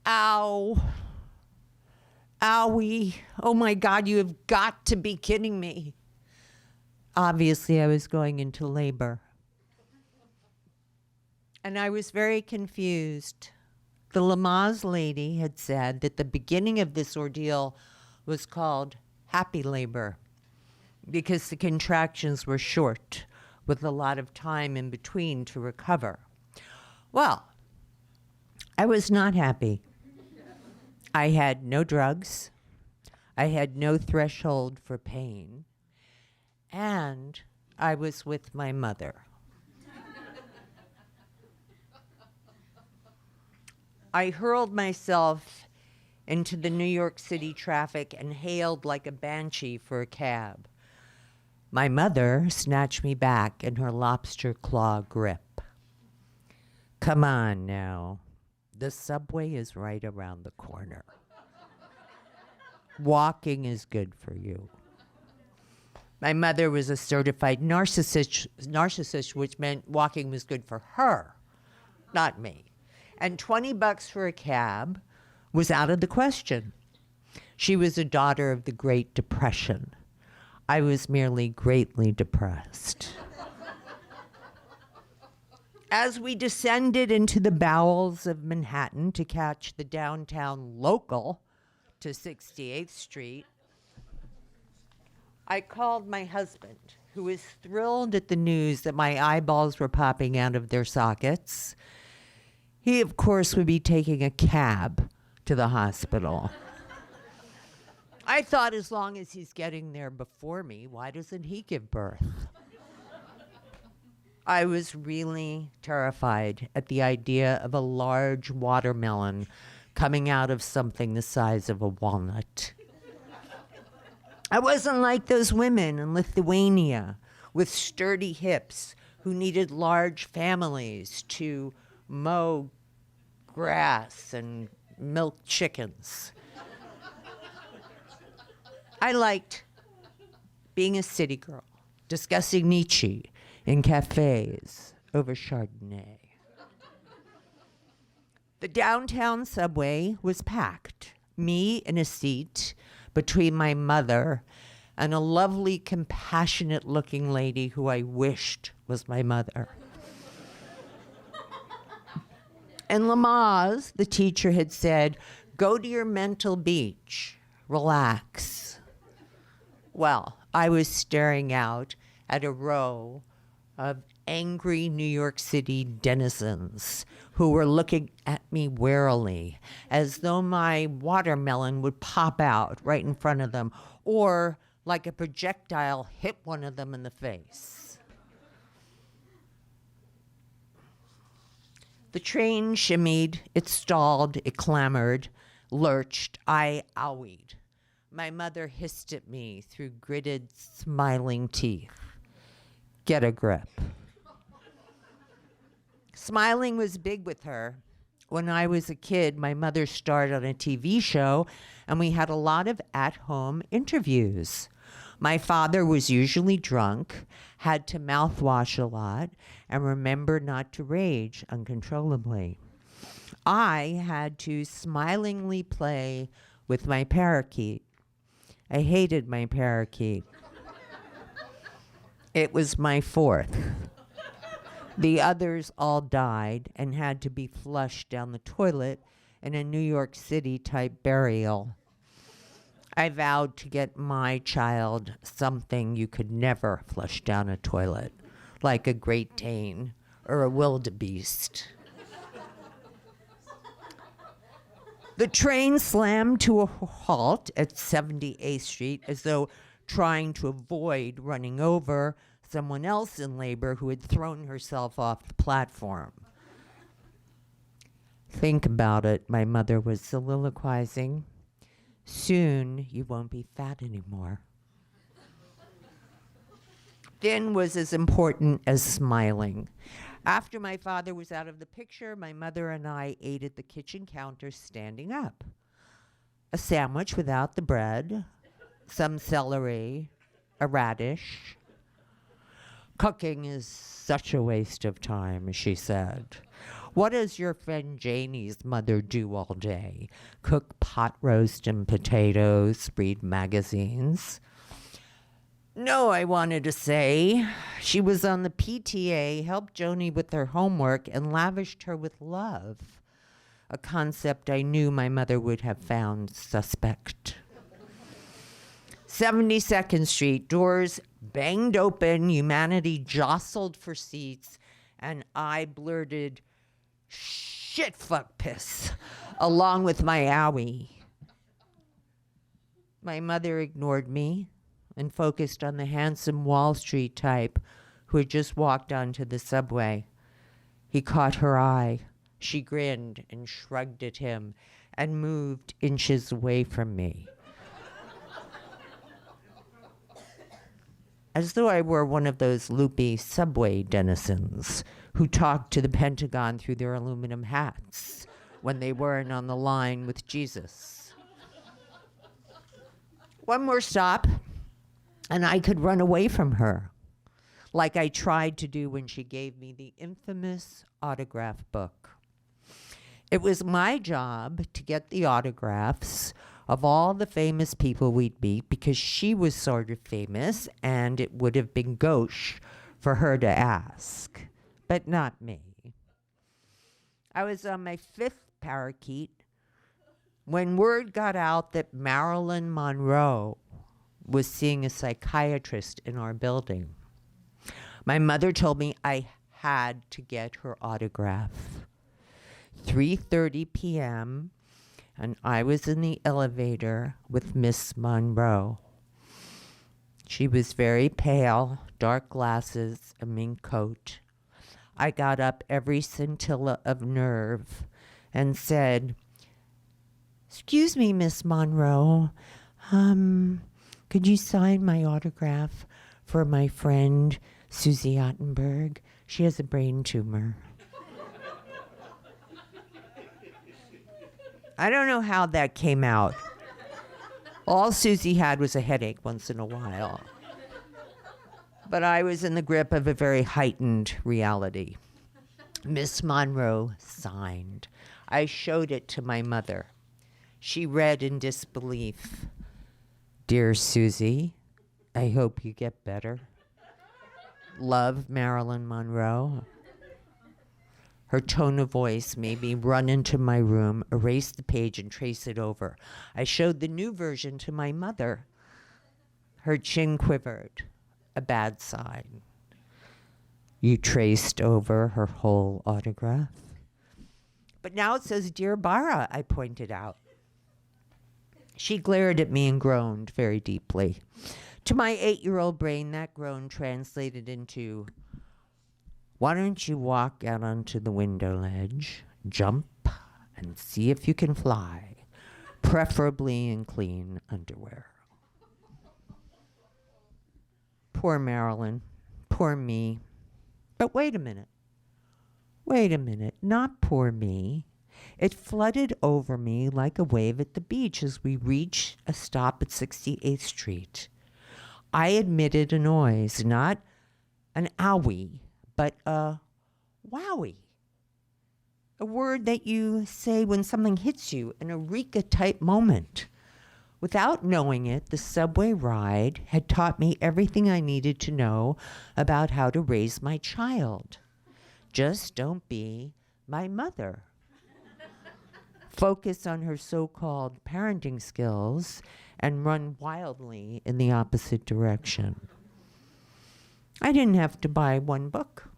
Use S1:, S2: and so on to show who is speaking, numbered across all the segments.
S1: Ow. Owie. Oh my God, you have got to be kidding me. Obviously, I was going into labor. And I was very confused. The Lamaze lady had said that the beginning of this ordeal was called happy labor because the contractions were short with a lot of time in between to recover. Well, I was not happy. I had no drugs. I had no threshold for pain. And I was with my mother. I hurled myself into the New York City traffic and hailed like a banshee for a cab. My mother snatched me back in her lobster claw grip. Come on now. The subway is right around the corner. Walking is good for you. My mother was a certified narcissist, which meant walking was good for her, not me. And $20 for a cab was out of the question. She was a daughter of the Great Depression. I was merely greatly depressed. As we descended into the bowels of Manhattan to catch the downtown local to 68th Street, I called my husband, who was thrilled at the news that my eyeballs were popping out of their sockets. He, of course, would be taking a cab to the hospital. I thought as long as he's getting there before me, why doesn't he give birth? I was really terrified at the idea of a large watermelon coming out of something the size of a walnut. I wasn't like those women in Lithuania with sturdy hips who needed large families to mow grass and milk chickens. I liked being a city girl, discussing Nietzsche in cafes over Chardonnay. The downtown subway was packed, me in a seat between my mother and a lovely, compassionate-looking lady who I wished was my mother. In Lamaze, the teacher had said, go to your mental beach, relax. Well, I was staring out at a row of angry New York City denizens who were looking at me warily, as though my watermelon would pop out right in front of them, or like a projectile hit one of them in the face. The train shimmied, it stalled, it clamored, lurched, I owied. My mother hissed at me through gritted, smiling teeth. Get a grip. Smiling was big with her. When I was a kid, my mother starred on a TV show, and we had a lot of at-home interviews. My father was usually drunk, had to mouthwash a lot, and remember not to rage uncontrollably. I had to smilingly play with my parakeet. I hated my parakeet. It was my fourth. The others all died and had to be flushed down the toilet in a New York City type burial. I vowed to get my child something you could never flush down a toilet, like a Great Dane or a wildebeest. The train slammed to a halt at 78th Street as though trying to avoid running over someone else in labor who had thrown herself off the platform. Think about it, my mother was soliloquizing. Soon you won't be fat anymore. Thin was as important as smiling. After my father was out of the picture, my mother and I ate at the kitchen counter standing up. A sandwich without the bread, some celery, a radish. Cooking is such a waste of time, she said. What does your friend Janie's mother do all day? Cook pot roast and potatoes, read magazines. No, I wanted to say. She was on the PTA, helped Joni with her homework, and lavished her with love. A concept I knew my mother would have found suspect. 72nd Street, doors banged open, humanity jostled for seats, and I blurted, "Shit, fuck, piss," along with my owie. My mother ignored me and focused on the handsome Wall Street type who had just walked onto the subway. He caught her eye. She grinned and shrugged at him and moved inches away from me. As though I were one of those loopy subway denizens who talked to the Pentagon through their aluminum hats when they weren't on the line with Jesus. One more stop, and I could run away from her, like I tried to do when she gave me the infamous autograph book. It was my job to get the autographs of all the famous people we'd meet because she was sort of famous and it would have been gauche for her to ask, but not me. I was on my 5th parakeet when word got out that Marilyn Monroe was seeing a psychiatrist in our building. My mother told me I had to get her autograph. 3:30 p.m., and I was in the elevator with Miss Monroe. She was very pale, dark glasses, a mink coat. I got up every scintilla of nerve and said, "Excuse me, Miss Monroe, could you sign my autograph for my friend Susie Ottenberg? She has a brain tumor." I don't know how that came out. All Susie had was a headache once in a while. But I was in the grip of a very heightened reality. Miss Monroe signed. I showed it to my mother. She read in disbelief, "Dear Susie, I hope you get better. Love, Marilyn Monroe." Her tone of voice made me run into my room, erase the page, and trace it over. I showed the new version to my mother. Her chin quivered, a bad sign. "You traced over her whole autograph?" "But now it says, 'Dear Barra,'" I pointed out. She glared at me and groaned very deeply. To my 8-year-old brain, that groan translated into, "Why don't you walk out onto the window ledge, jump, and see if you can fly, preferably in clean underwear." Poor Marilyn, poor me. But wait a minute, not poor me. It flooded over me like a wave at the beach as we reached a stop at 68th Street. I emitted a noise, not an owie, but a wowie. A word that you say when something hits you, an eureka-type moment. Without knowing it, the subway ride had taught me everything I needed to know about how to raise my child. Just don't be my mother. Focus on her so-called parenting skills and run wildly in the opposite direction. I didn't have to buy one book.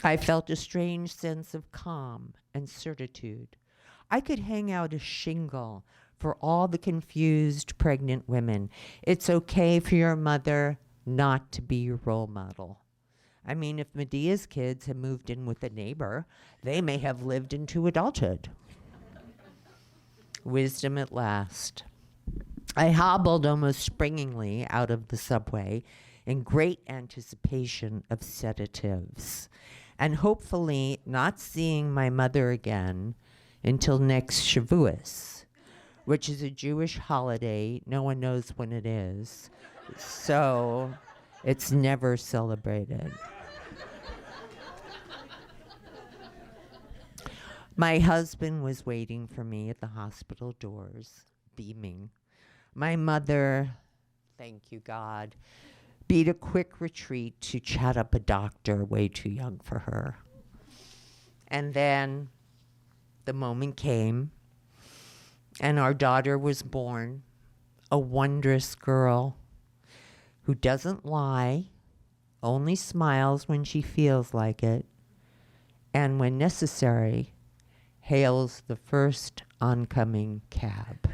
S1: I felt a strange sense of calm and certitude. I could hang out a shingle for all the confused pregnant women. It's okay for your mother not to be your role model. I mean, if Medea's kids had moved in with a neighbor, they may have lived into adulthood. Wisdom at last. I hobbled almost springingly out of the subway in great anticipation of sedatives, and hopefully not seeing my mother again until next Shavuos, which is a Jewish holiday. No one knows when it is, so it's never celebrated. My husband was waiting for me at the hospital doors, beaming. My mother, thank you, God, beat a quick retreat to chat up a doctor way too young for her. And then the moment came, and our daughter was born, a wondrous girl who doesn't lie, only smiles when she feels like it, and when necessary, hails the first oncoming cab.